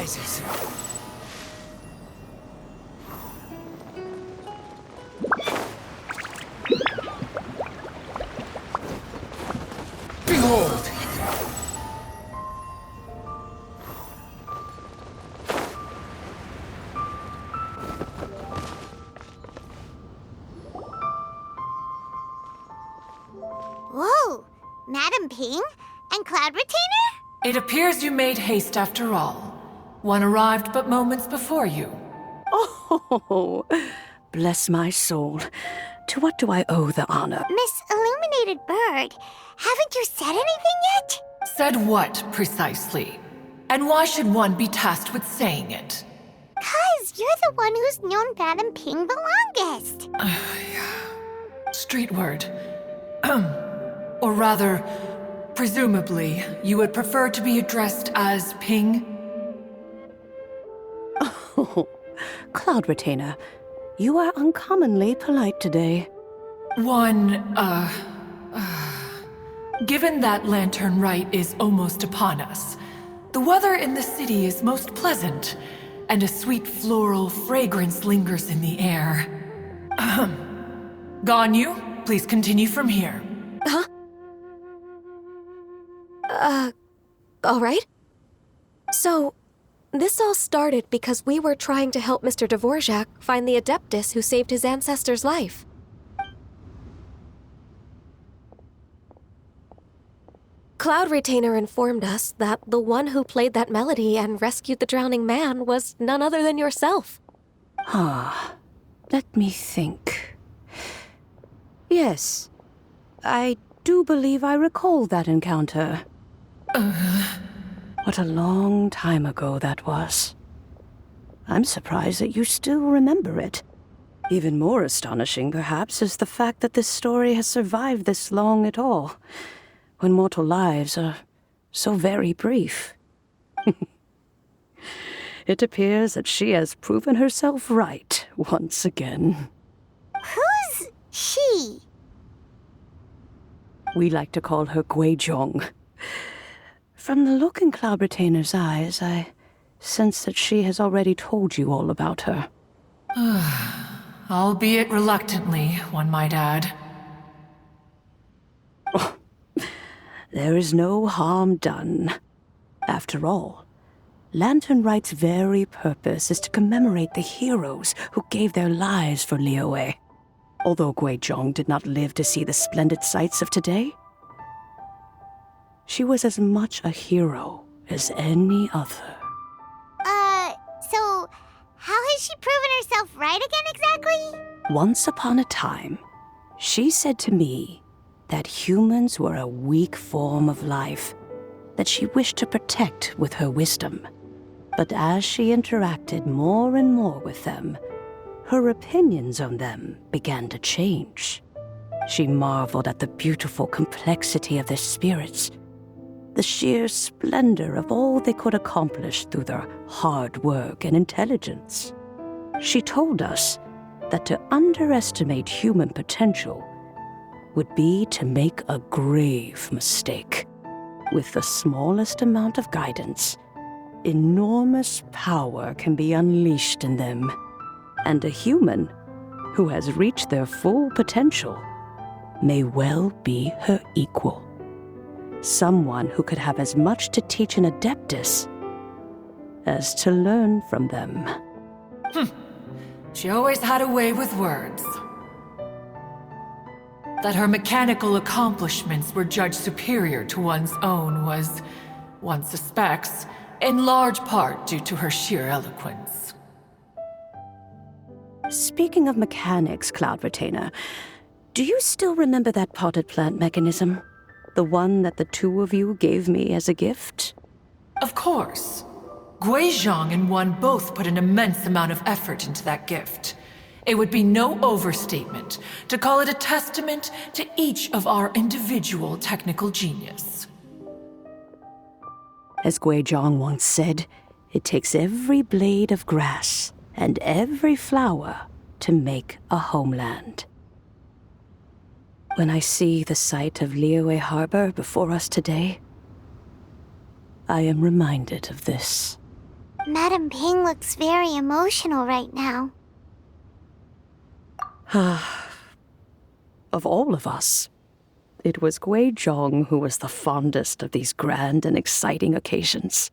rises. Behold! Whoa! Madam Ping? And Cloud Retainer? It appears you made haste after all. One arrived but moments before you. Oh, bless my soul. To what do I owe the honor? Miss Illuminated Bird, haven't you said anything yet? Said what, precisely? And why should one be tasked with saying it? 'Cause you're the one who's known Madam Ping the longest. Street word. Or rather, presumably, you would prefer to be addressed as Ping? Oh, Cloud Retainer, you are uncommonly polite today. Given that Lantern Rite is almost upon us, the weather in the city is most pleasant, and a sweet floral fragrance lingers in the air. Ganyu, please continue from here. Huh? All right. So, this all started because we were trying to help Mr. Dvorak find the Adeptus who saved his ancestor's life. Cloud Retainer informed us that the one who played that melody and rescued the drowning man was none other than yourself. Let me think. Yes, I do believe I recall that encounter. What a long time ago that was. I'm surprised that you still remember it. Even more astonishing, perhaps, is the fact that this story has survived this long at all, when mortal lives are so very brief. It appears that she has proven herself right once again. Who's she? We like to call her Guizhong. From the look in Cloud Retainer's eyes, I sense that she has already told you all about her. Albeit reluctantly, one might add. There is no harm done. After all, Lantern Rite's very purpose is to commemorate the heroes who gave their lives for Liyue. Although Guizhong did not live to see the splendid sights of today, she was as much a hero as any other. So how has she proven herself right again exactly? Once upon a time, she said to me that humans were a weak form of life that she wished to protect with her wisdom. But as she interacted more and more with them, her opinions on them began to change. She marveled at the beautiful complexity of their spirits, the sheer splendor of all they could accomplish through their hard work and intelligence. She told us that to underestimate human potential would be to make a grave mistake. With the smallest amount of guidance, enormous power can be unleashed in them. And a human who has reached their full potential may well be her equal. Someone who could have as much to teach an Adeptus as to learn from them. She always had a way with words. That her mechanical accomplishments were judged superior to one's own was, one suspects, in large part due to her sheer eloquence. Speaking of mechanics, Cloud Retainer, do you still remember that potted plant mechanism? The one that the two of you gave me as a gift? Of course. Guizhong and one both put an immense amount of effort into that gift. It would be no overstatement to call it a testament to each of our individual technical genius. As Guizhong once said, it takes every blade of grass and every flower to make a homeland. When I see the sight of Liyue Harbor before us today, I am reminded of this. Madam Ping looks very emotional right now. Of all of us, it was Gui Zhong who was the fondest of these grand and exciting occasions.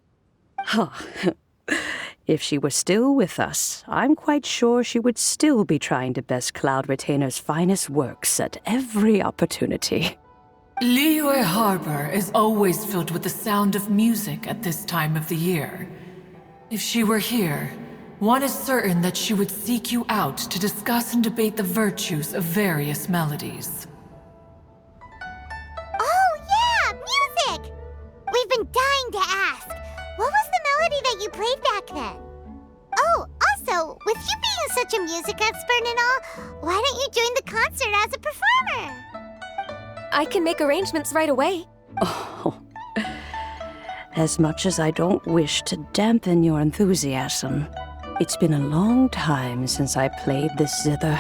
If she were still with us, I'm quite sure she would still be trying to best Cloud Retainer's finest works at every opportunity. Liyue Harbor is always filled with the sound of music at this time of the year. If she were here, one is certain that she would seek you out to discuss and debate the virtues of various melodies. Oh yeah, music! We've been dying to ask. What was the melody that you played back then? Oh, also, with you being such a music expert and all, why don't you join the concert as a performer? I can make arrangements right away. Oh, as much as I don't wish to dampen your enthusiasm, it's been a long time since I played this zither.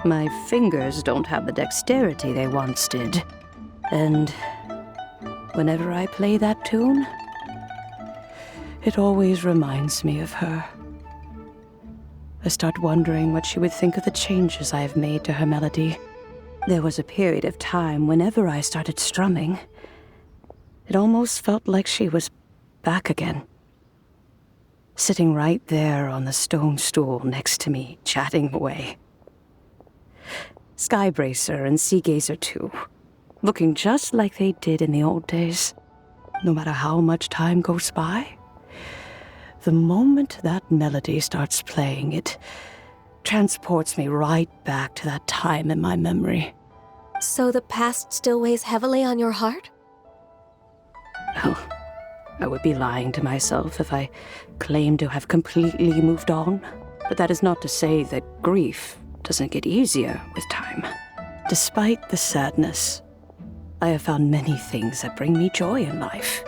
My fingers don't have the dexterity they once did, and whenever I play that tune, it always reminds me of her. I start wondering what she would think of the changes I have made to her melody. There was a period of time whenever I started strumming, it almost felt like she was back again. Sitting right there on the stone stool next to me, chatting away. Skybracer and Seagazer too, looking just like they did in the old days. No matter how much time goes by, the moment that melody starts playing, it transports me right back to that time in my memory. So the past still weighs heavily on your heart? Oh, I would be lying to myself if I claimed to have completely moved on. But that is not to say that grief doesn't get easier with time. Despite the sadness, I have found many things that bring me joy in life.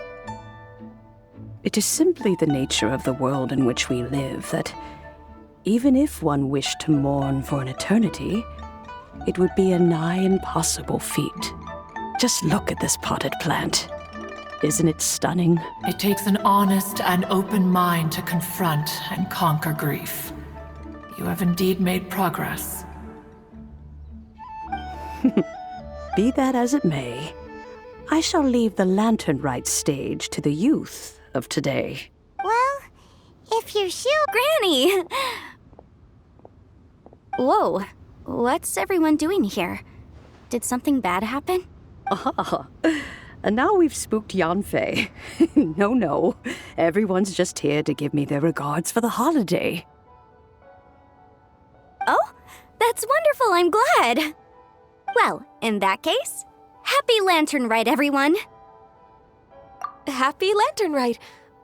It is simply the nature of the world in which we live that even if one wished to mourn for an eternity, it would be a nigh impossible feat. Just look at this potted plant. Isn't it stunning? It takes an honest and open mind to confront and conquer grief. You have indeed made progress. Be that as it may, I shall leave the Lantern Rite stage to the youth of today. Well, if you're sure... Granny! Whoa, what's everyone doing here? Did something bad happen? Ah, and now we've spooked Yanfei. No, everyone's just here to give me their regards for the holiday. Oh, that's wonderful, I'm glad! Well, in that case, happy Lantern Rite, everyone! Happy Lantern Rite!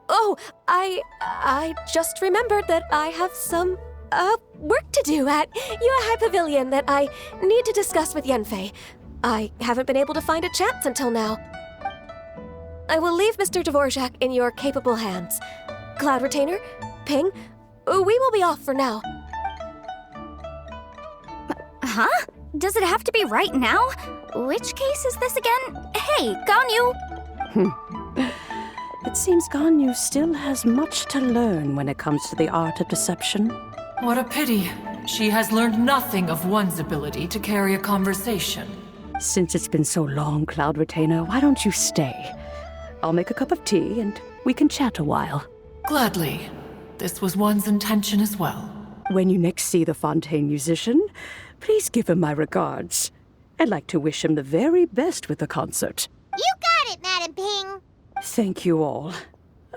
Oh, I just remembered that I have some, work to do at Yuehai Pavilion that I need to discuss with Yanfei. I haven't been able to find a chance until now. I will leave Mr. Dvorak in your capable hands. Cloud Retainer, Ping, we will be off for now. Huh? Does it have to be right now? Which case is this again? Hey, Ganyu! It seems Ganyu still has much to learn when it comes to the art of deception. What a pity. She has learned nothing of one's ability to carry a conversation. Since it's been so long, Cloud Retainer, why don't you stay? I'll make a cup of tea and we can chat a while. Gladly. This was one's intention as well. When you next see the Fontaine musician, please give him my regards. I'd like to wish him the very best with the concert. You got it, Madam Ping! Thank you all.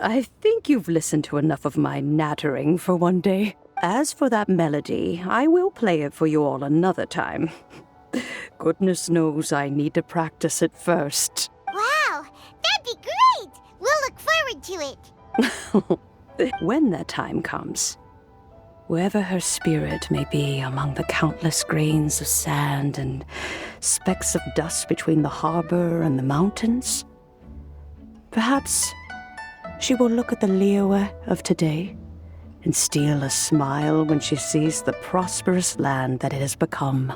I think you've listened to enough of my nattering for one day. As for that melody, I will play it for you all another time. Goodness knows I need to practice it first. Wow, that'd be great! We'll look forward to it. When that time comes, wherever her spirit may be among the countless grains of sand and specks of dust between the harbor and the mountains, perhaps she will look at the Liyue of today and steal a smile when she sees the prosperous land that it has become.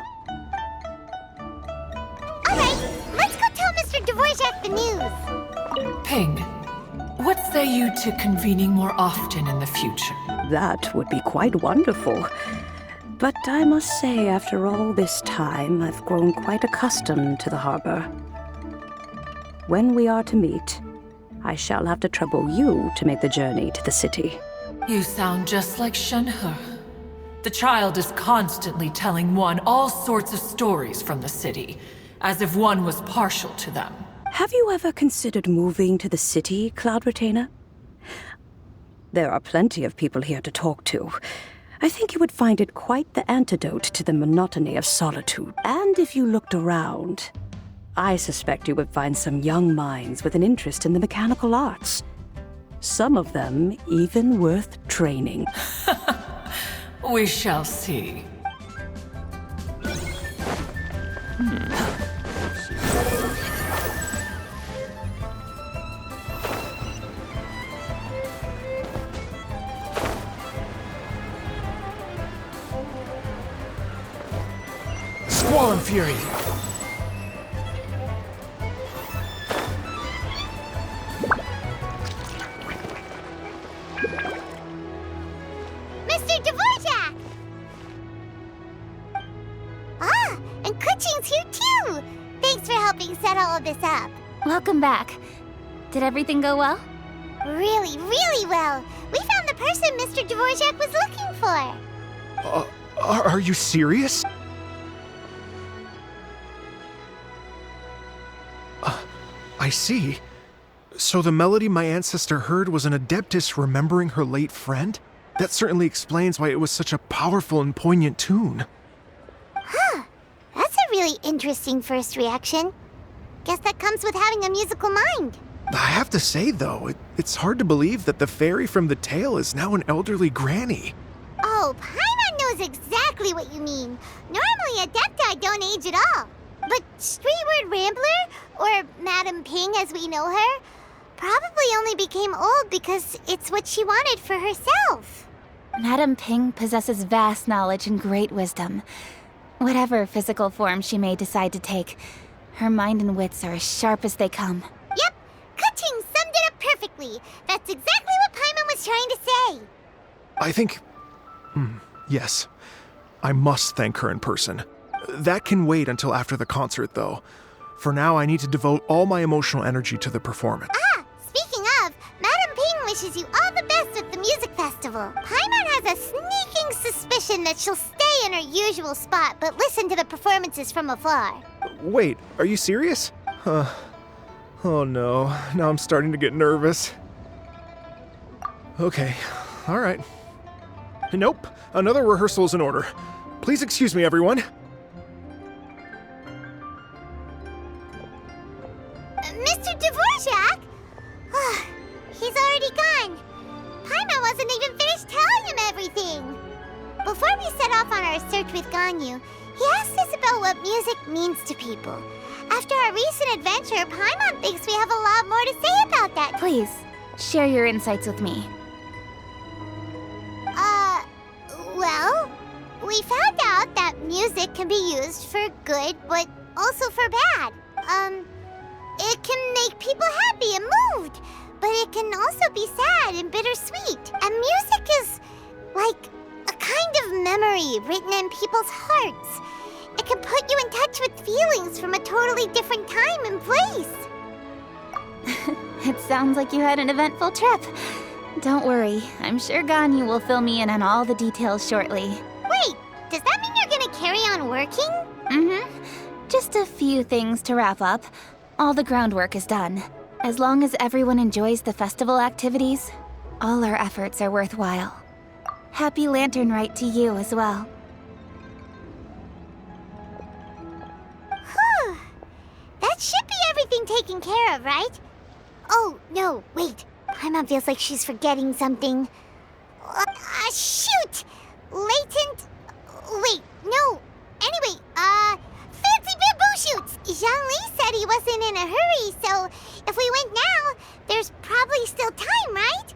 Alright, let's go tell Mr. Dvorak the news. Ping, what say sway you to convening more often in the future. That would be quite wonderful. But I must say, after all this time, I've grown quite accustomed to the harbor. When we are to meet, I shall have to trouble you to make the journey to the city. You sound just like Shenhe. The child is constantly telling one all sorts of stories from the city, as if one was partial to them. Have you ever considered moving to the city, Cloud Retainer? There are plenty of people here to talk to. I think you would find it quite the antidote to the monotony of solitude. And if you looked around, I suspect you would find some young minds with an interest in the mechanical arts. Some of them even worth training. We shall see. Squall and Fury! Mr. Dvorak! Ah, and Kuchin's here too! Thanks for helping set all of this up. Welcome back. Did everything go well? Really, really well. We found the person Mr. Dvorak was looking for. Are you serious? I see. So the melody my ancestor heard was an adeptus remembering her late friend? That certainly explains why it was such a powerful and poignant tune. That's a really interesting first reaction. Guess that comes with having a musical mind. I have to say, though, it's hard to believe that the fairy from the tale is now an elderly granny. Oh, Paimon knows exactly what you mean. Normally, Adepti don't age at all. But Streetward Rambler, or Madam Ping as we know her, probably only became old because it's what she wanted for herself. Madame Ping possesses vast knowledge and great wisdom. Whatever physical form she may decide to take, her mind and wits are as sharp as they come. Yep, Kuching summed it up perfectly. That's exactly what Paimon was trying to say. I think... yes. I must thank her in person. That can wait until after the concert, though. For now, I need to devote all my emotional energy to the performance. Ah, speaking of, Madam Ping wishes you all the best with the music festival. Paimon has a sneaking suspicion that she'll stay in her usual spot, but listen to the performances from afar. Wait, are you serious? Oh no, now I'm starting to get nervous. Okay, alright. Nope, another rehearsal is in order. Please excuse me, everyone. Mr. Dvorak? He's already gone. Paimon wasn't even finished telling him everything. Before we set off on our search with Ganyu, he asked us about what music means to people. After our recent adventure, Paimon thinks we have a lot more to say about that. Please, share your insights with me. Well, we found out that music can be used for good, but also for bad. It can make people happy and moved, but it can also be sad and bittersweet. And music is like a kind of memory written in people's hearts. It can put you in touch with feelings from a totally different time and place. It sounds like you had an eventful trip. Don't worry, I'm sure Ganyu will fill me in on all the details shortly. Wait, does that mean you're gonna carry on working? Mm-hmm. Just a few things to wrap up. All the groundwork is done. As long as everyone enjoys the festival activities, all our efforts are worthwhile. Happy Lantern Rite to you as well. Whew. That should be everything taken care of, right? Oh, no, wait. Paimon feels like she's forgetting something. Shoot! Latent... Wait, no. Anyway, fancy bamboo shoots! Zhang-Li said he wasn't in a hurry, so if we went now, there's probably still time, right?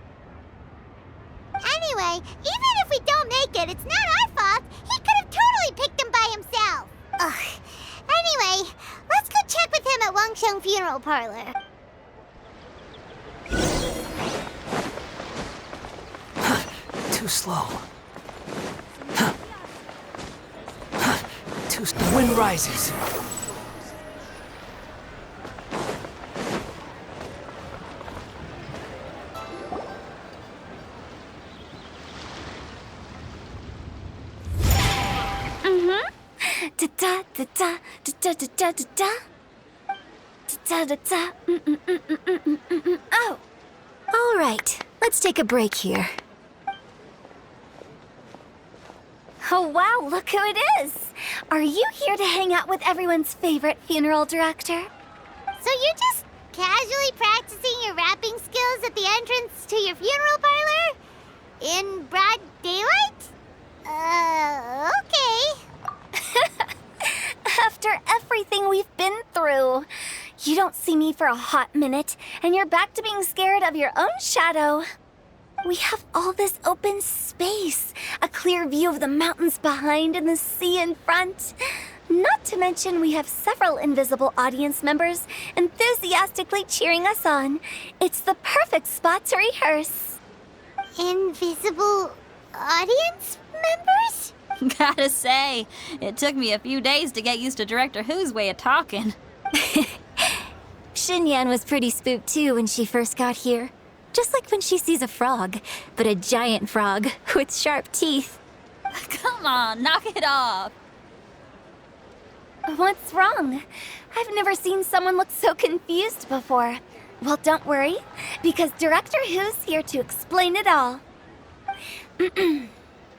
Anyway, even if we don't make it, it's not our fault. He could have totally picked them by himself. Ugh. Anyway, let's go check with him at Wangsheng Funeral Parlor. Too slow. The wind rises. Da da da da da da da da da da da. Oh, All right, let's take a break here. oh wow! Look who it is. Are you here to hang out with everyone's favorite funeral director? So you're just casually practicing your rapping skills at the entrance to your funeral parlor? In broad daylight? Okay. After everything we've been through, you don't see me for a hot minute, and you're back to being scared of your own shadow. We have all this open space, a clear view of the mountains behind and the sea in front. Not to mention we have several invisible audience members enthusiastically cheering us on. It's the perfect spot to rehearse. Invisible audience members? Gotta say, it took me a few days to get used to Director Who's way of talking. Xinyan was pretty spooked too when she first got here. Just like when she sees a frog, but a giant frog with sharp teeth. Come on, knock it off. What's wrong? I've never seen someone look so confused before. Well, don't worry, because Director Who's here to explain it all.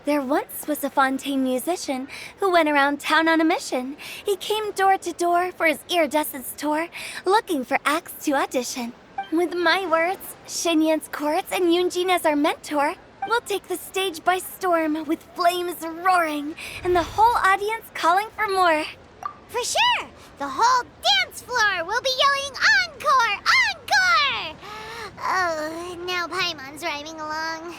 There once was a Fontaine musician who went around town on a mission. He came door to door for his iridescence tour, looking for acts to audition. With my words, Xinyan's chorus, and Yunjin as our mentor, we'll take the stage by storm with flames roaring and the whole audience calling for more. For sure! The whole dance floor will be yelling encore! Encore! Oh, now Paimon's rhyming along.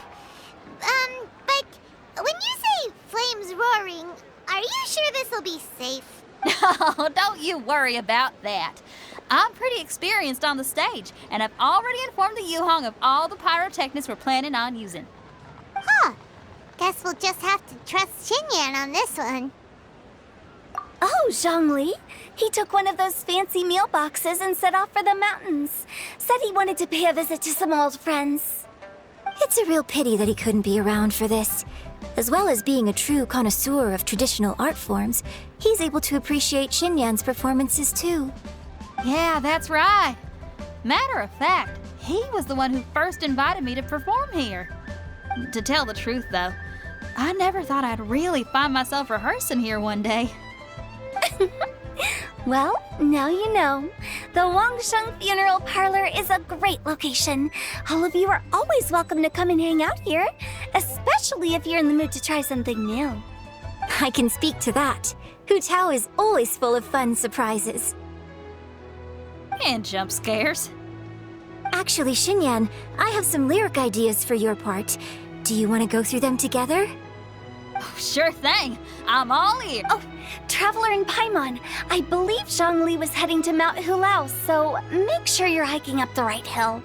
But when you say flames roaring, are you sure this'll be safe? Oh, don't you worry about that. I'm pretty experienced on the stage, and I've already informed the Yuhong of all the pyrotechnics we're planning on using. Huh. Guess we'll just have to trust Xinyan on this one. Oh, Zhongli. He took one of those fancy meal boxes and set off for the mountains. Said he wanted to pay a visit to some old friends. It's a real pity that he couldn't be around for this. As well as being a true connoisseur of traditional art forms, he's able to appreciate Xinyan's performances too. Yeah, that's right. Matter of fact, he was the one who first invited me to perform here. To tell the truth, though, I never thought I'd really find myself rehearsing here one day. Well, now you know. The Wangsheng Funeral Parlor is a great location. All of you are always welcome to come and hang out here, especially if you're in the mood to try something new. I can speak to that. Hu Tao is always full of fun surprises. And jump scares. Actually, Xinyan, I have some lyric ideas for your part. Do you want to go through them together? Oh, sure thing. I'm all ears. Oh, Traveler and Paimon, I believe Zhongli was heading to Mount Hulao, so make sure you're hiking up the right hill.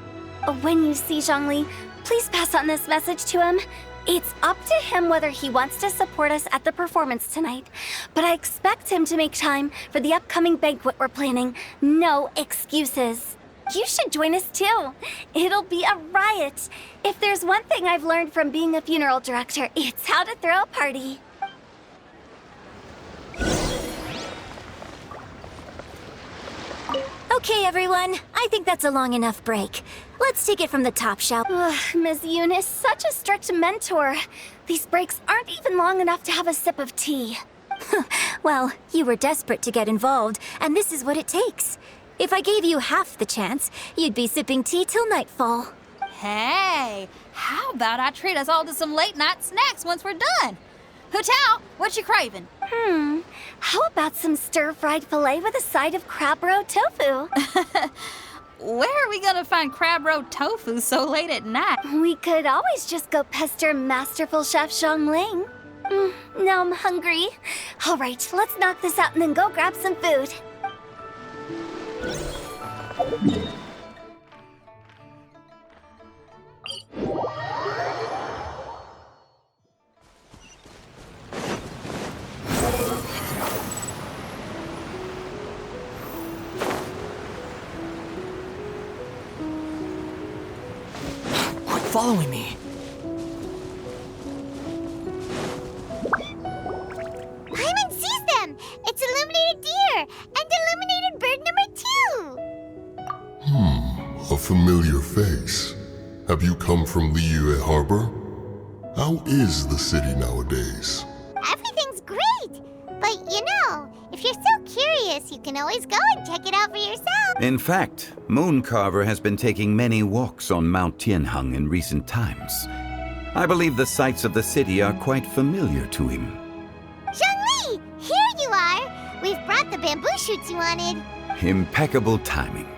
When you see Zhongli, please pass on this message to him. It's up to him whether he wants to support us at the performance tonight, but I expect him to make time for the upcoming banquet we're planning. No excuses. You should join us too. It'll be a riot. If there's one thing I've learned from being a funeral director, it's how to throw a party. Okay, everyone. I think that's a long enough break. Let's take it from the top, shall we? Ugh, Ms. Eunice, such a strict mentor. These breaks aren't even long enough to have a sip of tea. Well, you were desperate to get involved, and this is what it takes. If I gave you half the chance, you'd be sipping tea till nightfall. Hey, how about I treat us all to some late-night snacks once we're done? Hu Tao, what you craving? How about some stir-fried filet with a side of crab roe tofu? Where are we gonna find crab roe tofu so late at night? We could always just go pester masterful chef Zhongling. Now I'm hungry. All right, let's knock this out and then go grab some food. following me. Paimon sees them! It's Illuminated Deer and Illuminated Bird number 2! A familiar face. Have you come from Liyue Harbor? How is the city nowadays? Everything's great! But if you're so curious, you can always go and check it out for yourself. In fact, Mooncarver has been taking many walks on Mount Tianheng in recent times. I believe the sights of the city are quite familiar to him. Zhongli! Here you are! We've brought the bamboo shoots you wanted. Impeccable timing.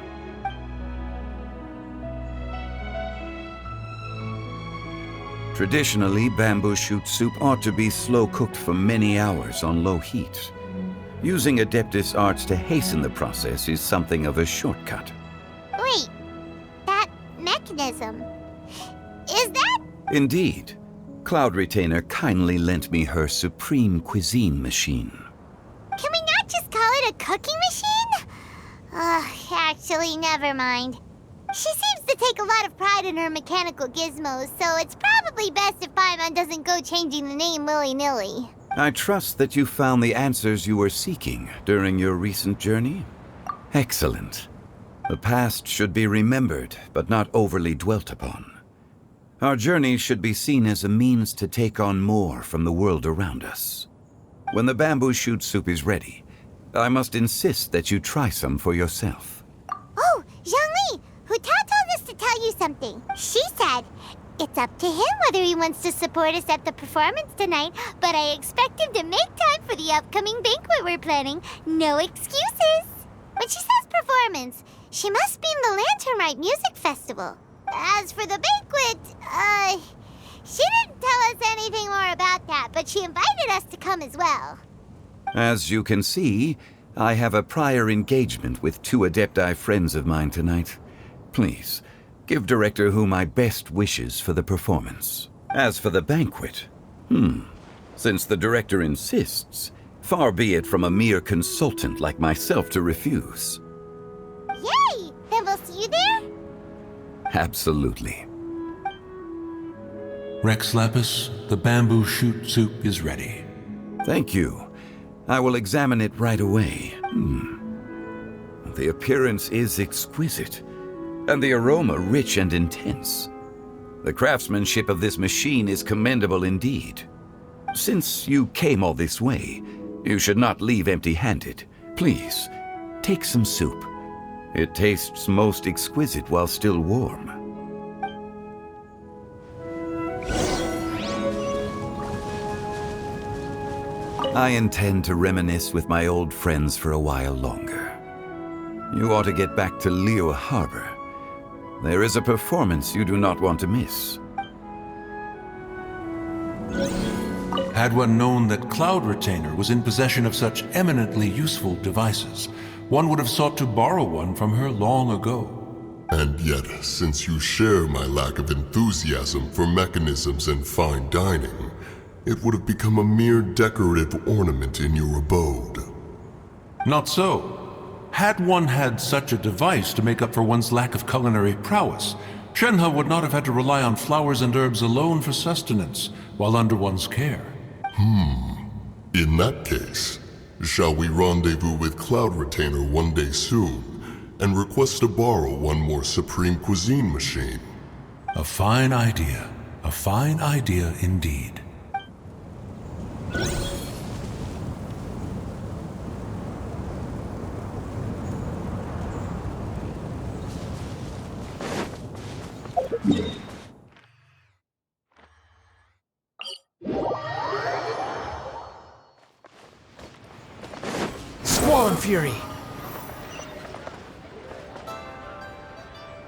Traditionally, bamboo shoot soup ought to be slow-cooked for many hours on low heat. Using Adeptus arts to hasten the process is something of a shortcut. Wait, that mechanism... is that... Indeed. Cloud Retainer kindly lent me her supreme cuisine machine. Can we not just call it a cooking machine? Actually, never mind. She seems to take a lot of pride in her mechanical gizmos, so it's probably best if Paimon doesn't go changing the name willy-nilly. I trust that you found the answers you were seeking during your recent journey? Excellent. The past should be remembered, but not overly dwelt upon. Our journey should be seen as a means to take on more from the world around us. When the bamboo shoot soup is ready, I must insist that you try some for yourself. Oh, Zhongli! Huta told us to tell you something. She said, it's up to him whether he wants to support us at the performance tonight, but I expect him to make time for the upcoming banquet we're planning. No excuses. When she says performance, she must mean the Lantern Rite Music Festival. As for the banquet, she didn't tell us anything more about that, but she invited us to come as well. As you can see, I have a prior engagement with 2 Adepti friends of mine tonight. Please, give Director Hu my best wishes for the performance. As for the banquet, since the Director insists, far be it from a mere consultant like myself to refuse. Yay! Then we'll see you there? Absolutely. Rex Lapis, the bamboo shoot soup is ready. Thank you. I will examine it right away. The appearance is exquisite, and the aroma rich and intense. The craftsmanship of this machine is commendable indeed. Since you came all this way, you should not leave empty-handed. Please, take some soup. It tastes most exquisite while still warm. I intend to reminisce with my old friends for a while longer. You ought to get back to Liyue Harbor. There is a performance you do not want to miss. Had one known that Cloud Retainer was in possession of such eminently useful devices, one would have sought to borrow one from her long ago. And yet, since you share my lack of enthusiasm for mechanisms and fine dining, it would have become a mere decorative ornament in your abode. Not so. Had one had such a device to make up for one's lack of culinary prowess, Shenhe would not have had to rely on flowers and herbs alone for sustenance while under one's care. In that case, shall we rendezvous with Cloud Retainer one day soon and request to borrow one more Supreme Cuisine machine? A fine idea. A fine idea indeed. Squall and Fury,